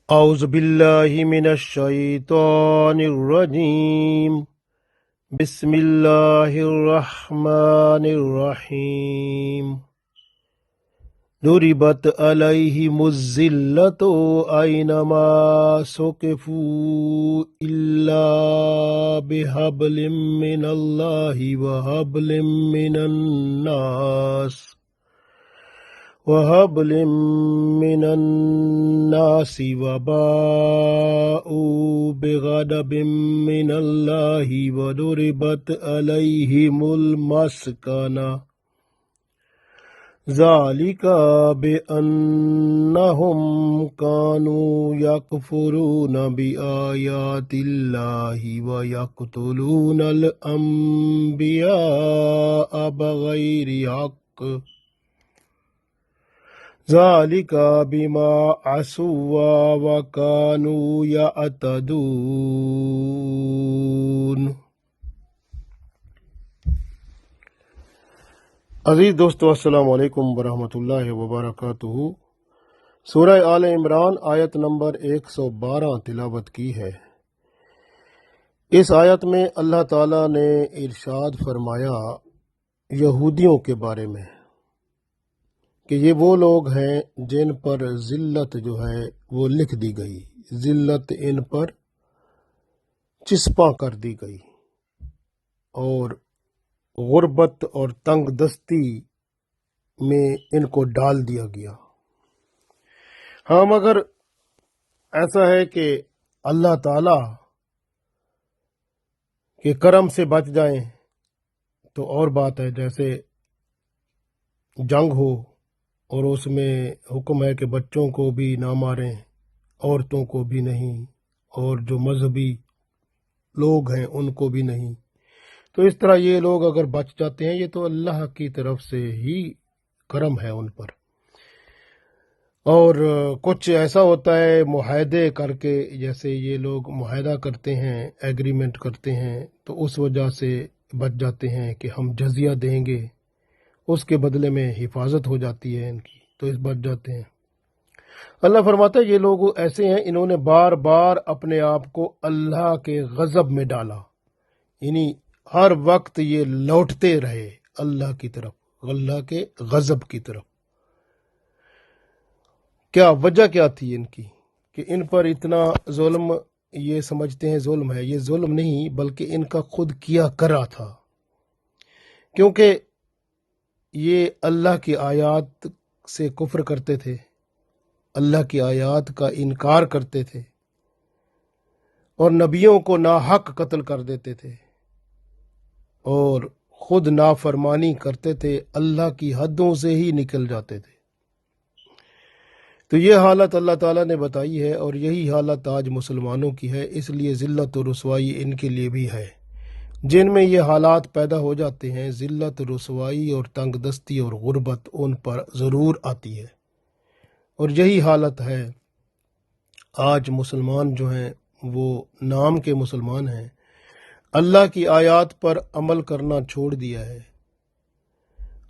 أعوذ بالله من الشيطان الرجيم. بسم الله الرحمن الرحيم. ضربت عليهم الذلة أينما ثقفوا إلا بحبل من الله وحبل من الناس وباءوا بغضب من الله وضربت عليهم المسكنة ذلك بأنهم كانوا يكفرون بآيات الله ويقتلون الأنبياء بغير حق ذلك بما عصوا وكانوا يعتدون. عزیز دوستو، السلام علیکم ورحمۃ اللہ وبرکاتہ. سورہ آل عمران آیت نمبر 112 تلاوت کی ہے. اس آیت میں اللہ تعالیٰ نے ارشاد فرمایا یہودیوں کے بارے میں کہ یہ وہ لوگ ہیں جن پر ذلت جو ہے وہ لکھ دی گئی، ذلت ان پر چسپاں کر دی گئی اور غربت اور تنگ دستی میں ان کو ڈال دیا گیا. ہاں، مگر ایسا ہے کہ اللہ تعالی کے کرم سے بچ جائیں تو اور بات ہے. جیسے جنگ ہو اور اس میں حکم ہے کہ بچوں کو بھی نہ ماریں، عورتوں کو بھی نہیں، اور جو مذہبی لوگ ہیں ان کو بھی نہیں. تو اس طرح یہ لوگ اگر بچ جاتے ہیں یہ تو اللہ کی طرف سے ہی کرم ہے ان پر. اور کچھ ایسا ہوتا ہے معاہدے کر کے، جیسے یہ لوگ معاہدہ کرتے ہیں، ایگریمنٹ کرتے ہیں، تو اس وجہ سے بچ جاتے ہیں کہ ہم جزیہ دیں گے، اس کے بدلے میں حفاظت ہو جاتی ہے ان کی، تو اس بچ جاتے ہیں. اللہ فرماتا ہے یہ لوگ ایسے ہیں، انہوں نے بار بار اپنے آپ کو اللہ کے غضب میں ڈالا، یعنی ہر وقت یہ لوٹتے رہے اللہ کی طرف، اللہ کے غضب کی طرف. کیا وجہ کیا تھی ان کی کہ ان پر اتنا ظلم؟ یہ سمجھتے ہیں ظلم ہے، یہ ظلم نہیں بلکہ ان کا خود کیا کرا تھا، کیونکہ یہ اللہ کی آیات سے کفر کرتے تھے، اللہ کی آیات کا انکار کرتے تھے اور نبیوں کو ناحق قتل کر دیتے تھے اور خود نافرمانی کرتے تھے، اللہ کی حدوں سے ہی نکل جاتے تھے. تو یہ حالت اللہ تعالیٰ نے بتائی ہے اور یہی حالت آج مسلمانوں کی ہے. اس لیے ذلت و رسوائی ان کے لیے بھی ہے. جن میں یہ حالات پیدا ہو جاتے ہیں، ذلت، رسوائی اور تنگ دستی اور غربت ان پر ضرور آتی ہے. اور یہی حالت ہے آج. مسلمان جو ہیں وہ نام کے مسلمان ہیں، اللہ کی آیات پر عمل کرنا چھوڑ دیا ہے،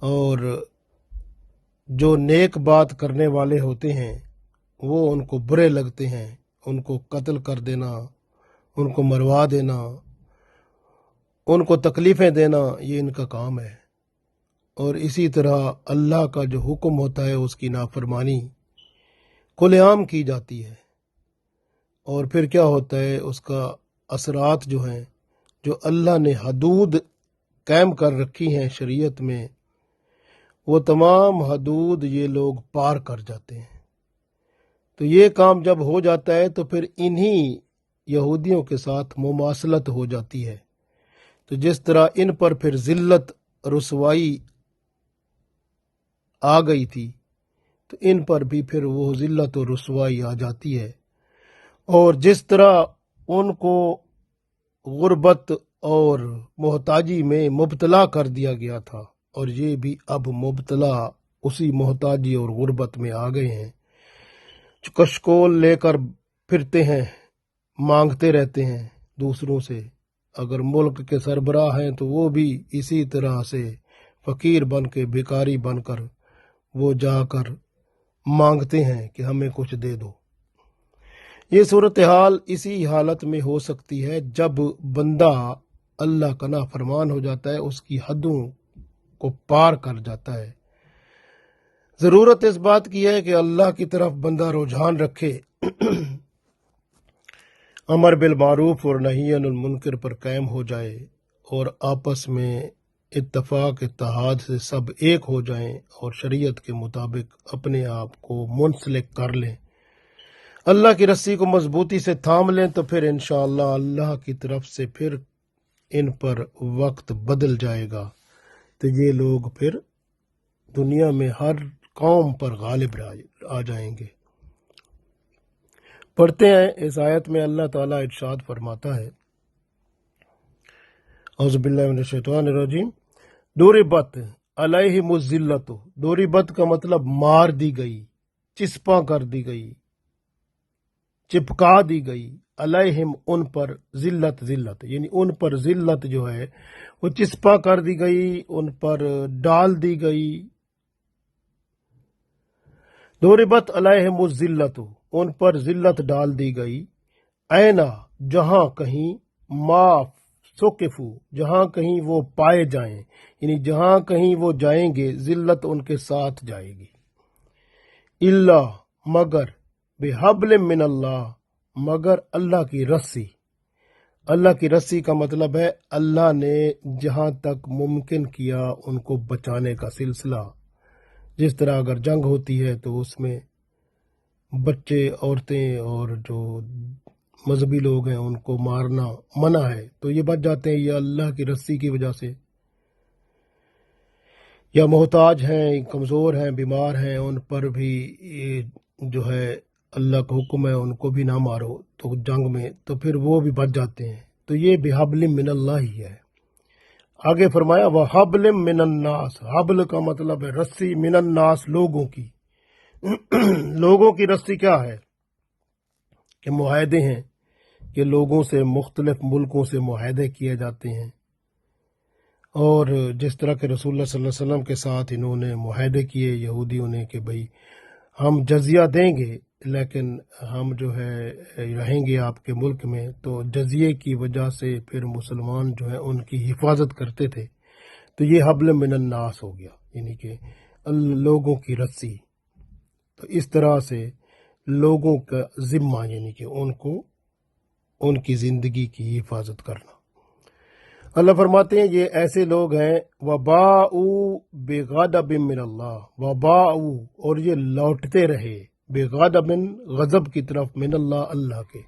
اور جو نیک بات کرنے والے ہوتے ہیں وہ ان کو برے لگتے ہیں. ان کو قتل کر دینا، ان کو مروا دینا، ان کو تکلیفیں دینا، یہ ان کا کام ہے. اور اسی طرح اللہ کا جو حکم ہوتا ہے اس کی نافرمانی کھلے عام کی جاتی ہے. اور پھر کیا ہوتا ہے، اس کا اثرات جو ہیں، جو اللہ نے حدود قائم کر رکھی ہیں شریعت میں، وہ تمام حدود یہ لوگ پار کر جاتے ہیں. تو یہ کام جب ہو جاتا ہے تو پھر انہی یہودیوں کے ساتھ مماثلت ہو جاتی ہے. تو جس طرح ان پر پھر ذلت، رسوائی آ گئی تھی تو ان پر بھی پھر وہ ذلت و رسوائی آ جاتی ہے. اور جس طرح ان کو غربت اور محتاجی میں مبتلا کر دیا گیا تھا، اور یہ بھی اب مبتلا اسی محتاجی اور غربت میں آ گئے ہیں. کشکول لے کر پھرتے ہیں، مانگتے رہتے ہیں دوسروں سے. اگر ملک کے سربراہ ہیں تو وہ بھی اسی طرح سے فقیر بن کے، بھکاری بن کر وہ جا کر مانگتے ہیں کہ ہمیں کچھ دے دو. یہ صورتحال اسی حالت میں ہو سکتی ہے جب بندہ اللہ کا نافرمان ہو جاتا ہے، اس کی حدوں کو پار کر جاتا ہے۔ ضرورت اس بات کی ہے کہ اللہ کی طرف بندہ رجحان رکھے، امر بالمعروف اور نہی عن المنکر پر قائم ہو جائے، اور آپس میں اتفاق اتحاد سے سب ایک ہو جائیں اور شریعت کے مطابق اپنے آپ کو منسلک کر لیں، اللہ کی رسی کو مضبوطی سے تھام لیں، تو پھر انشاءاللہ اللہ کی طرف سے پھر ان پر وقت بدل جائے گا، تو یہ لوگ پھر دنیا میں ہر قوم پر غالب آ جائیں گے۔ پڑھتے ہیں اس آیت میں اللہ تعالیٰ ارشاد فرماتا ہے، اعوذ باللہ من الشیطان الرجیم، ضربت علیہم الذلۃ، ضربت کا مطلب مار دی گئی، چسپاں کر دی گئی، چپکا دی گئی، علیہم ان پر، ذلت یعنی ان پر ذلت جو ہے وہ چسپاں کر دی گئی، ان پر ڈال دی گئی۔ ضربت علیہم الذلۃ، ان پر ذلت ڈال دی گئی، اینا جہاں کہیں، ما سقفو جہاں کہیں وہ پائے جائیں، یعنی جہاں کہیں وہ جائیں گے ذلت ان کے ساتھ جائے گی، اللہ مگر، بحبل من اللہ مگر اللہ کی رسی۔ اللہ کی رسی کا مطلب ہے اللہ نے جہاں تک ممکن کیا ان کو بچانے کا سلسلہ، جس طرح اگر جنگ ہوتی ہے تو اس میں بچے، عورتیں اور جو مذہبی لوگ ہیں ان کو مارنا منع ہے، تو یہ بچ جاتے ہیں، یہ اللہ کی رسی کی وجہ سے۔ یا محتاج ہیں، کمزور ہیں، بیمار ہیں، ان پر بھی جو ہے اللہ کا حکم ہے ان کو بھی نہ مارو تو جنگ میں، تو پھر وہ بھی بچ جاتے ہیں، تو یہ بحبل من اللہ ہی ہے۔ آگے فرمایا وحبل من الناس، حبل کا مطلب ہے رسی، من الناس لوگوں کی۔ لوگوں کی رسی کیا ہے کہ معاہدے ہیں، کہ لوگوں سے مختلف ملکوں سے معاہدے کیے جاتے ہیں، اور جس طرح کہ رسول اللہ صلی اللہ علیہ وسلم کے ساتھ انہوں نے معاہدے کیے یہودیوں نے کہ بھئی ہم جزیہ دیں گے لیکن ہم جو ہے رہیں گے آپ کے ملک میں، تو جزیے کی وجہ سے پھر مسلمان جو ہے ان کی حفاظت کرتے تھے، تو یہ حبل من الناس ہو گیا، یعنی کہ لوگوں کی رسی۔ تو اس طرح سے لوگوں کا ذمہ، یعنی کہ ان کو ان کی زندگی کی حفاظت کرنا۔ اللہ فرماتے ہیں یہ ایسے لوگ ہیں، وَبَاءُوا بِغَضَبٍ مِّنَ اللَّهِ، وَبَاءُوا اور یہ لوٹتے رہے، بِغَضَبٍ غضب کی طرف، من اللہ اللہ کے،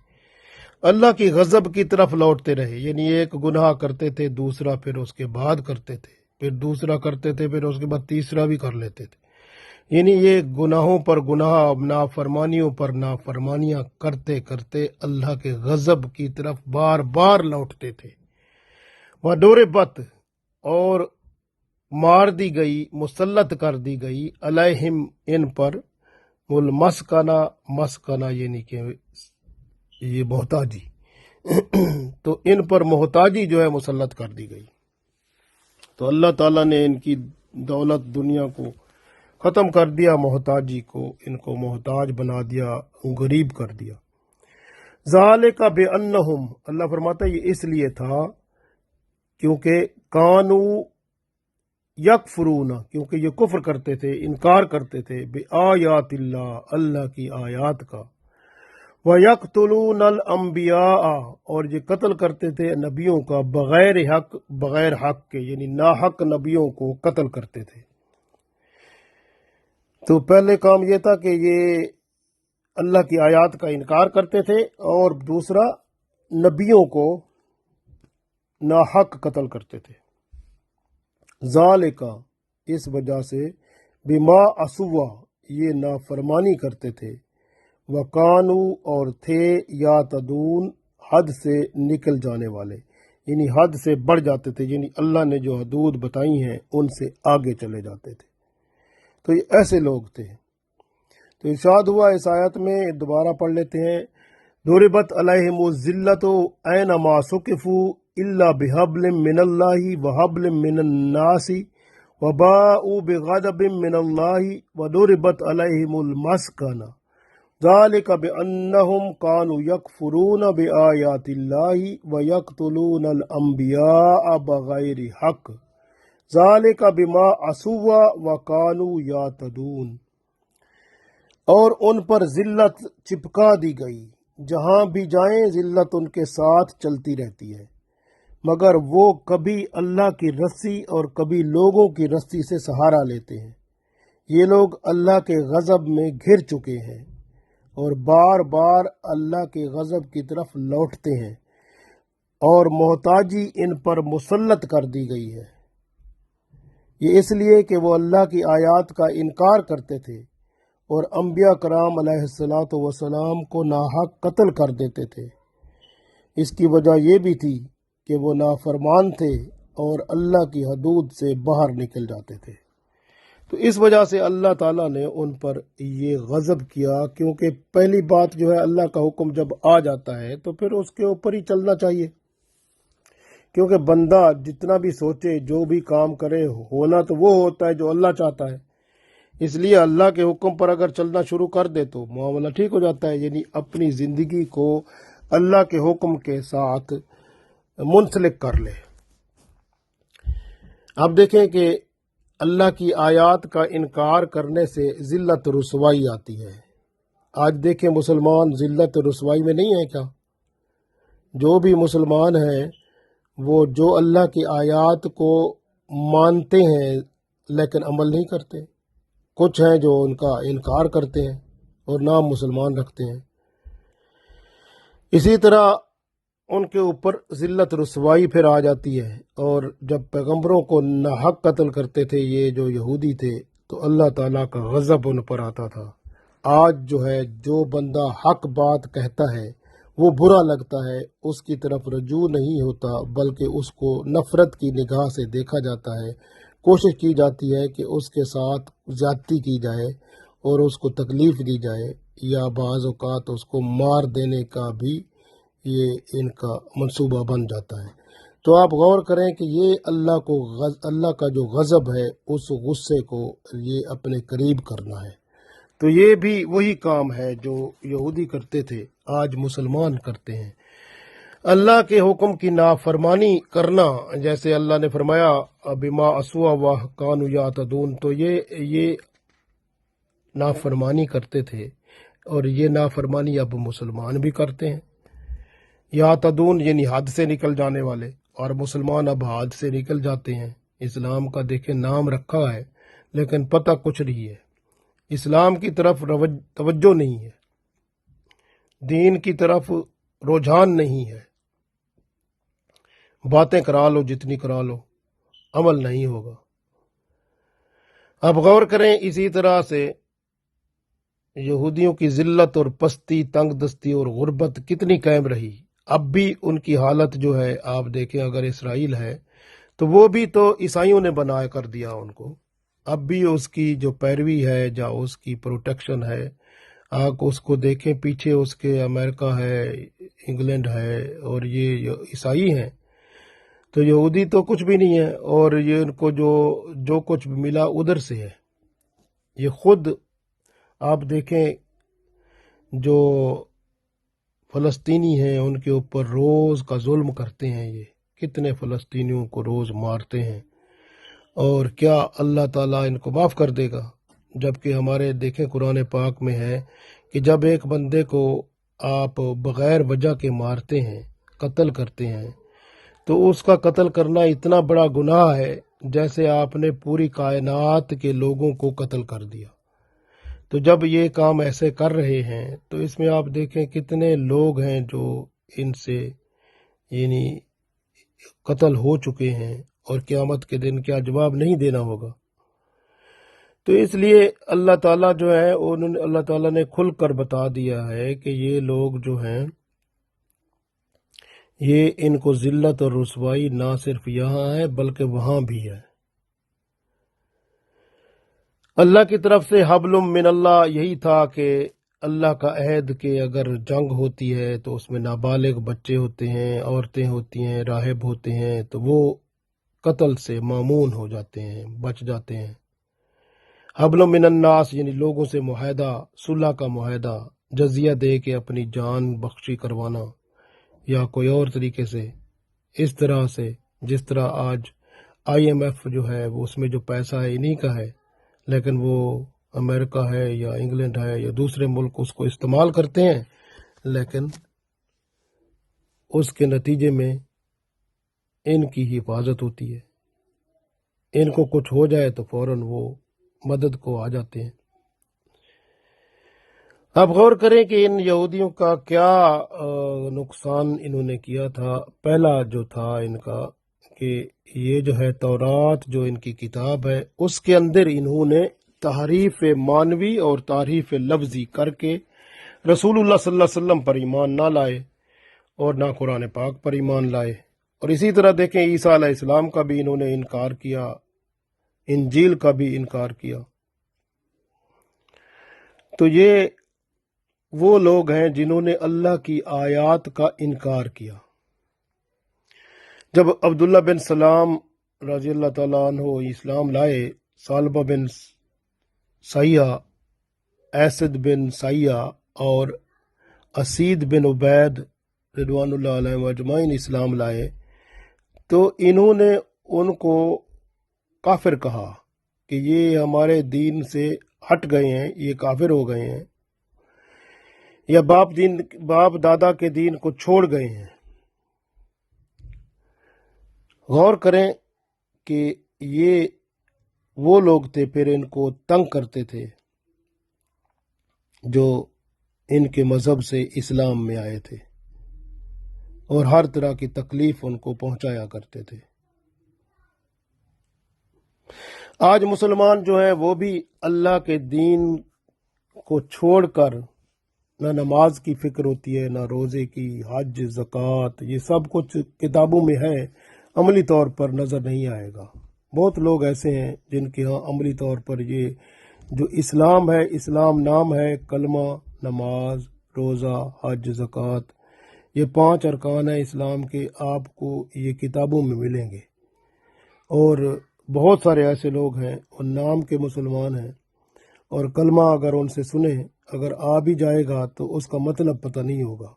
اللہ کی غضب کی طرف لوٹتے رہے، یعنی ایک گناہ کرتے تھے، دوسرا پھر اس کے بعد کرتے تھے، پھر دوسرا کرتے تھے، پھر اس کے بعد تیسرا بھی کر لیتے تھے، یعنی یہ گناہوں پر گناہ، نافرمانیوں پر نافرمانیاں کرتے کرتے اللہ کے غضب کی طرف بار بار لوٹتے تھے۔ وَضُرِبَتْ اور مار دی گئی، مسلط کر دی گئی، علیہم ان پر، المسکنہ، مسکنہ یعنی کہ یہ محتاجی، تو ان پر محتاجی جو ہے مسلط کر دی گئی، تو اللہ تعالیٰ نے ان کی دولت دنیا کو ختم کر دیا، محتاجی کو، ان کو محتاج بنا دیا، غریب کر دیا۔ ذالک بأنہم، اللہ فرماتا ہے یہ اس لیے تھا کیونکہ کانو یکفرون، کیونکہ یہ کفر کرتے تھے، انکار کرتے تھے، بآیات اللہ، اللہ کی آیات کا، وَيَقْتُلُونَ الْأَنْبِيَاءَ اور یہ قتل کرتے تھے نبیوں کا، بغیر حق، بغیر حق کے، یعنی ناحق نبیوں کو قتل کرتے تھے۔ تو پہلے کام یہ تھا کہ یہ اللہ کی آیات کا انکار کرتے تھے، اور دوسرا نبیوں کو ناحق قتل کرتے تھے۔ ذالک اس وجہ سے، بما عصوا یہ نافرمانی کرتے تھے، وکانو اور تھے، یعتدون حد سے نکل جانے والے، یعنی حد سے بڑھ جاتے تھے، یعنی اللہ نے جو حدود بتائی ہیں ان سے آگے چلے جاتے تھے، تو یہ ایسے لوگ تھے۔ تو ارشاد ہوا اس آیت میں، دوبارہ پڑھ لیتے ہیں، ضربت علیہم الذلۃ اینما ثقفوا الا بحبل من اللہ وحبل من الناس وباءوا بغضب من اللہ وضربت علیہم المسکنہ ذالک بأنہم کانوا یکفرون بآیات اللہ ویقتلون الانبیاء بغیر حق ذالک بما عصوا وکانوا یعتدون۔ اور ان پر ذلت چپکا دی گئی، جہاں بھی جائیں ذلت ان کے ساتھ چلتی رہتی ہے، مگر وہ کبھی اللہ کی رسی اور کبھی لوگوں کی رسی سے سہارا لیتے ہیں۔ یہ لوگ اللہ کے غضب میں گھر چکے ہیں اور بار بار اللہ کے غضب کی طرف لوٹتے ہیں، اور محتاجی ان پر مسلط کر دی گئی ہے۔ یہ اس لیے کہ وہ اللہ کی آیات کا انکار کرتے تھے اور انبیاء کرام علیہ الصلاۃ والسلام کو ناحق قتل کر دیتے تھے۔ اس کی وجہ یہ بھی تھی کہ وہ نافرمان تھے اور اللہ کی حدود سے باہر نکل جاتے تھے۔ تو اس وجہ سے اللہ تعالیٰ نے ان پر یہ غضب کیا، کیونکہ پہلی بات جو ہے اللہ کا حکم جب آ جاتا ہے تو پھر اس کے اوپر ہی چلنا چاہیے، کیونکہ بندہ جتنا بھی سوچے جو بھی کام کرے ہونا تو وہ ہوتا ہے جو اللہ چاہتا ہے۔ اس لیے اللہ کے حکم پر اگر چلنا شروع کر دے تو معاملہ ٹھیک ہو جاتا ہے، یعنی اپنی زندگی کو اللہ کے حکم کے ساتھ منسلک کر لے۔ اب دیکھیں کہ اللہ کی آیات کا انکار کرنے سے ذلت رسوائی آتی ہے۔ آج دیکھیں مسلمان ذلت رسوائی میں نہیں ہے کیا؟ جو بھی مسلمان ہیں وہ جو اللہ کی آیات کو مانتے ہیں لیکن عمل نہیں کرتے، کچھ ہیں جو ان کا انکار کرتے ہیں اور نام مسلمان رکھتے ہیں۔ اسی طرح ان کے اوپر ذلت رسوائی پھر آ جاتی ہے، اور جب پیغمبروں کو ناحق قتل کرتے تھے یہ جو یہودی تھے تو اللہ تعالیٰ کا غضب ان پر آتا تھا۔ آج جو ہے جو بندہ حق بات کہتا ہے وہ برا لگتا ہے، اس کی طرف رجوع نہیں ہوتا بلکہ اس کو نفرت کی نگاہ سے دیکھا جاتا ہے، کوشش کی جاتی ہے کہ اس کے ساتھ زیادتی کی جائے اور اس کو تکلیف دی جائے، یا بعض اوقات اس کو مار دینے کا بھی یہ ان کا منصوبہ بن جاتا ہے۔ تو آپ غور کریں کہ یہ اللہ کا جو غضب ہے اس غصے کو یہ اپنے قریب کرنا ہے۔ تو یہ بھی وہی کام ہے جو یہودی کرتے تھے، آج مسلمان کرتے ہیں۔ اللہ کے حکم کی نافرمانی کرنا، جیسے اللہ نے فرمایا بما عصوا وکانوا یعتدون، تو یہ نافرمانی کرتے تھے اور یہ نافرمانی اب مسلمان بھی کرتے ہیں۔ یعتدون یعنی حد سے نکل جانے والے، اور مسلمان اب حد سے نکل جاتے ہیں۔ اسلام کا دیکھیں نام رکھا ہے لیکن پتہ کچھ نہیں ہے، اسلام کی طرف توجہ نہیں ہے، دین کی طرف رجحان نہیں ہے، باتیں کرا لو جتنی کرا لو، عمل نہیں ہوگا۔ اب غور کریں اسی طرح سے یہودیوں کی ذلت اور پستی، تنگ دستی اور غربت کتنی قائم رہی، اب بھی ان کی حالت جو ہے آپ دیکھیں، اگر اسرائیل ہے تو وہ بھی تو عیسائیوں نے بنا کر دیا ان کو، اب بھی اس کی جو پیروی ہے یا اس کی پروٹیکشن ہے، آپ اس کو دیکھیں پیچھے اس کے امریکہ ہے، انگلینڈ ہے، اور یہ عیسائی ہیں، تو یہودی تو کچھ بھی نہیں ہے، اور یہ ان کو جو کچھ بھی ملا ادھر سے ہے۔ یہ خود آپ دیکھیں جو فلسطینی ہیں ان کے اوپر روز کا ظلم کرتے ہیں، یہ کتنے فلسطینیوں کو روز مارتے ہیں، اور کیا اللہ تعالیٰ ان کو معاف کر دے گا؟ جبکہ ہمارے دیکھیں قرآن پاک میں ہے کہ جب ایک بندے کو آپ بغیر وجہ کے مارتے ہیں، قتل کرتے ہیں، تو اس کا قتل کرنا اتنا بڑا گناہ ہے جیسے آپ نے پوری کائنات کے لوگوں کو قتل کر دیا۔ تو جب یہ کام ایسے کر رہے ہیں تو اس میں آپ دیکھیں کتنے لوگ ہیں جو ان سے یعنی قتل ہو چکے ہیں، اور قیامت کے دن کیا جواب نہیں دینا ہوگا۔ تو اس لیے اللہ تعالیٰ جو ہے اللہ تعالیٰ نے کھل کر بتا دیا ہے کہ یہ لوگ جو ہیں یہ ان کو ذلت اور رسوائی نہ صرف یہاں ہے بلکہ وہاں بھی ہے۔ اللہ کی طرف سے حبل من اللہ یہی تھا کہ اللہ کا عہد کہ اگر جنگ ہوتی ہے تو اس میں نابالغ بچے ہوتے ہیں، عورتیں ہوتی ہیں، راہب ہوتے ہیں، تو وہ قتل سے معمون ہو جاتے ہیں، بچ جاتے ہیں۔ حبل من الناس یعنی لوگوں سے معاہدہ، صلح کا معاہدہ، جزیہ دے کے اپنی جان بخشی کروانا یا کوئی اور طریقے سے، اس طرح سے جس طرح آج IMF جو ہے وہ اس میں جو پیسہ ہے انہی کا ہے، لیکن وہ امریکہ ہے یا انگلینڈ ہے یا دوسرے ملک اس کو استعمال کرتے ہیں، لیکن اس کے نتیجے میں ان کی حفاظت ہوتی ہے، ان کو کچھ ہو جائے تو فوراً وہ مدد کو آ جاتے ہیں۔ اب غور کریں کہ ان یہودیوں کا کیا نقصان انہوں نے کیا تھا۔ پہلا جو تھا ان کا کہ یہ جو ہے تورات جو ان کی کتاب ہے اس کے اندر انہوں نے تحریف معنوی اور تحریف لفظی کر کے رسول اللہ صلی اللہ علیہ وسلم پر ایمان نہ لائے اور نہ قرآن پاک پر ایمان لائے۔ اور اسی طرح دیکھیں عیسیٰ علیہ السلام کا بھی انہوں نے انکار کیا، انجیل کا بھی انکار کیا۔ تو یہ وہ لوگ ہیں جنہوں نے اللہ کی آیات کا انکار کیا۔ جب عبداللہ بن سلام رضی اللہ تعالیٰ عنہ اسلام لائے، ثعلبہ بن سیہ، اسد بن سیہ اور اسید بن عبید رضوان اللہ علیہ اجمعین اسلام لائے، تو انہوں نے ان کو کافر کہا کہ یہ ہمارے دین سے ہٹ گئے ہیں، یہ کافر ہو گئے ہیں، یا باپ دادا کے دین کو چھوڑ گئے ہیں۔ غور کریں کہ یہ وہ لوگ تھے پھر ان کو تنگ کرتے تھے جو ان کے مذہب سے اسلام میں آئے تھے، اور ہر طرح کی تکلیف ان کو پہنچایا کرتے تھے۔ آج مسلمان جو ہیں وہ بھی اللہ کے دین کو چھوڑ کر نہ نماز کی فکر ہوتی ہے، نہ روزے کی، حج، زکوٰۃ، یہ سب کچھ کتابوں میں ہے، عملی طور پر نظر نہیں آئے گا۔ بہت لوگ ایسے ہیں جن کے ہاں عملی طور پر یہ جو اسلام ہے، اسلام نام ہے، کلمہ، نماز، روزہ، حج، زکوٰۃ، یہ 5 ارکان ہیں اسلام کے، آپ کو یہ کتابوں میں ملیں گے۔ اور بہت سارے ایسے لوگ ہیں اور نام کے مسلمان ہیں، اور کلمہ اگر ان سے سنیں، اگر آ بھی جائے گا تو اس کا مطلب پتہ نہیں ہوگا۔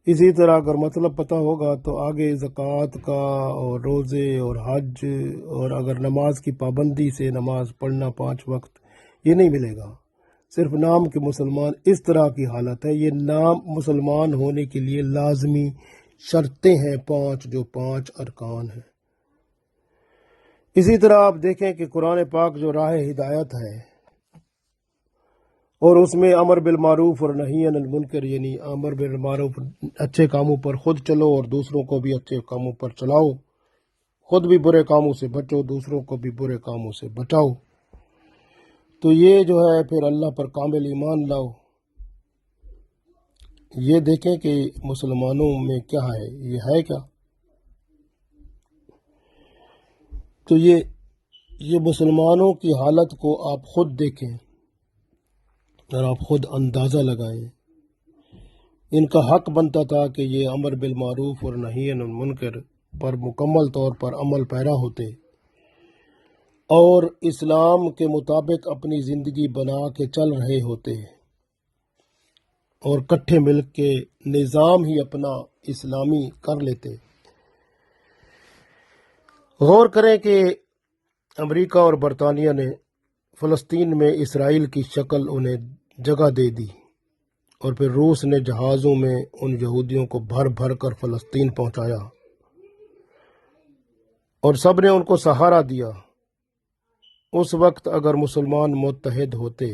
اسی طرح اگر مطلب پتہ ہوگا تو آگے زکوٰۃ کا اور روزے اور حج اور اگر نماز کی پابندی سے نماز پڑھنا 5 وقت، یہ نہیں ملے گا۔ صرف نام کے مسلمان، اس طرح کی حالت ہے۔ یہ نام مسلمان ہونے کے لیے لازمی شرطیں ہیں 5، جو 5 ارکان ہیں۔ اسی طرح آپ دیکھیں کہ قرآن پاک جو راہ ہدایت ہے، اور اس میں امر بالمعروف اور نہی عن المنکر، یعنی امر بالمعروف، اچھے کاموں پر خود چلو اور دوسروں کو بھی اچھے کاموں پر چلاؤ، خود بھی برے کاموں سے بچو، دوسروں کو بھی برے کاموں سے بچاؤ۔ تو یہ جو ہے پھر اللہ پر کامل ایمان لاؤ۔ یہ دیکھیں کہ مسلمانوں میں کیا ہے، یہ ہے کیا؟ تو یہ مسلمانوں کی حالت کو آپ خود دیکھیں اور آپ خود اندازہ لگائیں۔ ان کا حق بنتا تھا کہ یہ امر بالمعروف اور نہی عن المنکر پر مکمل طور پر عمل پیرا ہوتے اور اسلام کے مطابق اپنی زندگی بنا کے چل رہے ہوتے، اور کٹھے مل کے نظام ہی اپنا اسلامی کر لیتے۔ غور کریں کہ امریکہ اور برطانیہ نے فلسطین میں اسرائیل کی شکل انہیں جگہ دے دی، اور پھر روس نے جہازوں میں ان یہودیوں کو بھر بھر کر فلسطین پہنچایا، اور سب نے ان کو سہارا دیا۔ اس وقت اگر مسلمان متحد ہوتے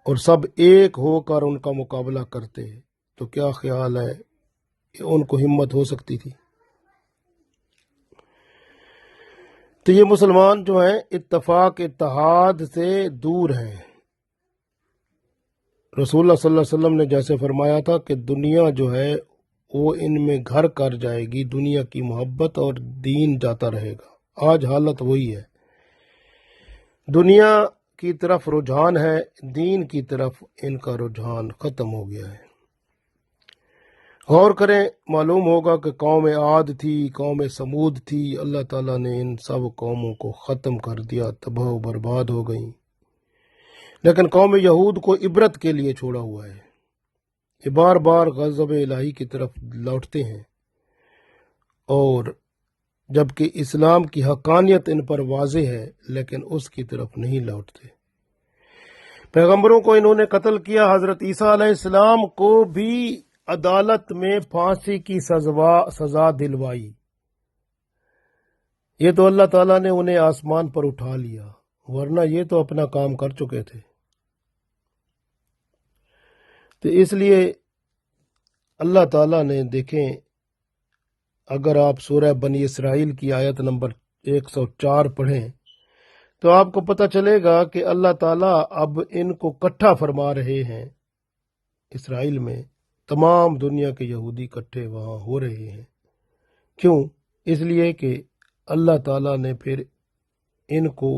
اور سب ایک ہو کر ان کا مقابلہ کرتے تو کیا خیال ہے کہ ان کو ہمت ہو سکتی تھی؟ تو یہ مسلمان جو ہیں اتفاق اتحاد سے دور ہیں۔ رسول اللہ صلی اللہ علیہ وسلم نے جیسے فرمایا تھا کہ دنیا جو ہے وہ ان میں گھر کر جائے گی، دنیا کی محبت اور دین جاتا رہے گا۔ آج حالت وہی ہے، دنیا کی طرف رجحان ہے، دین کی طرف ان کا رجحان ختم ہو گیا ہے۔ غور کریں، معلوم ہوگا کہ قوم عاد تھی، قوم سمود تھی، اللہ تعالیٰ نے ان سب قوموں کو ختم کر دیا، تباہ و برباد ہو گئیں۔ لیکن قوم یہود کو عبرت کے لیے چھوڑا ہوا ہے. یہ بار بار غضب الہی کی طرف لوٹتے ہیں، اور جبکہ اسلام کی حقانیت ان پر واضح ہے لیکن اس کی طرف نہیں لوٹتے. پیغمبروں کو انہوں نے قتل کیا. حضرت عیسیٰ علیہ السلام کو بھی عدالت میں پھانسی کی سزا دلوائی. یہ تو اللہ تعالیٰ نے انہیں آسمان پر اٹھا لیا، ورنہ یہ تو اپنا کام کر چکے تھے. تو اس لیے اللہ تعالیٰ نے، دیکھیں، اگر آپ سورہ بنی اسرائیل کی آیت نمبر 104 پڑھیں تو آپ کو پتہ چلے گا کہ اللہ تعالیٰ اب ان کو اکٹھا فرما رہے ہیں. اسرائیل میں تمام دنیا کے یہودی اکٹھے وہاں ہو رہے ہیں. کیوں؟ اس لیے کہ اللہ تعالیٰ نے پھر ان کو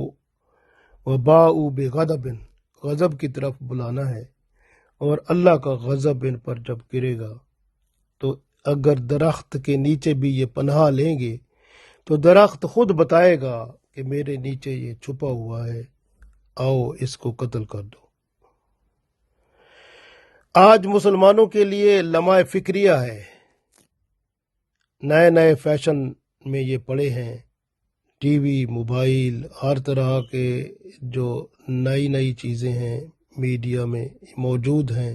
وباء بغضب، غضب کی طرف بلانا ہے، اور اللہ کا غضب ان پر جب گرے گا تو اگر درخت کے نیچے بھی یہ پناہ لیں گے تو درخت خود بتائے گا کہ میرے نیچے یہ چھپا ہوا ہے، آؤ اس کو قتل کر دو. آج مسلمانوں کے لیے لمحہ فکریہ ہے. نئے فیشن میں یہ پڑے ہیں، ٹی وی، موبائل، ہر طرح کے جو نئی چیزیں ہیں میڈیا میں موجود ہیں.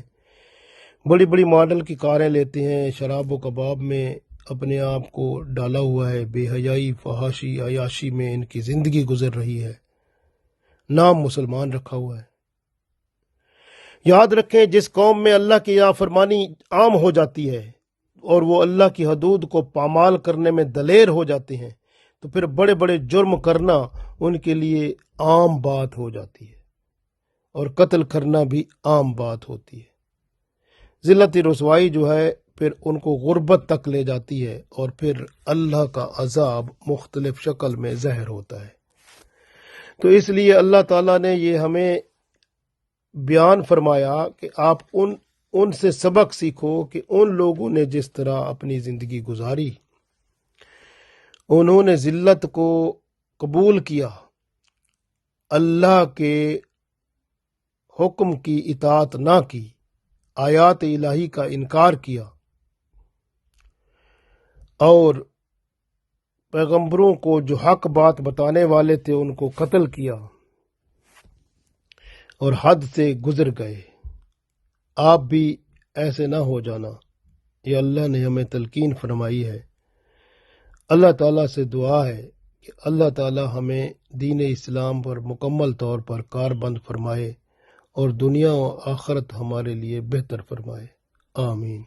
بڑی بڑی ماڈل کی کاریں لیتے ہیں، شراب و کباب میں اپنے آپ کو ڈالا ہوا ہے، بے حیائی، فحاشی، عیاشی میں ان کی زندگی گزر رہی ہے، نام مسلمان رکھا ہوا ہے. یاد رکھیں، جس قوم میں اللہ کی نافرمانی عام ہو جاتی ہے اور وہ اللہ کی حدود کو پامال کرنے میں دلیر ہو جاتے ہیں تو پھر بڑے بڑے جرم کرنا ان کے لیے عام بات ہو جاتی ہے، اور قتل کرنا بھی عام بات ہوتی ہے. ذلت رسوائی جو ہے پھر ان کو غربت تک لے جاتی ہے، اور پھر اللہ کا عذاب مختلف شکل میں ظاہر ہوتا ہے. تو اس لیے اللہ تعالیٰ نے یہ ہمیں بیان فرمایا کہ آپ ان سے سبق سیکھو کہ ان لوگوں نے جس طرح اپنی زندگی گزاری، انہوں نے ذلت کو قبول کیا، اللہ کے حکم کی اطاعت نہ کی، آیات الہی کا انکار کیا، اور پیغمبروں کو جو حق بات بتانے والے تھے ان کو قتل کیا، اور حد سے گزر گئے. آپ بھی ایسے نہ ہو جانا، یہ اللہ نے ہمیں تلقین فرمائی ہے. اللہ تعالیٰ سے دعا ہے کہ اللہ تعالیٰ ہمیں دین اسلام پر مکمل طور پر کاربند فرمائے اور دنیا و آخرت ہمارے لیے بہتر فرمائے. آمین.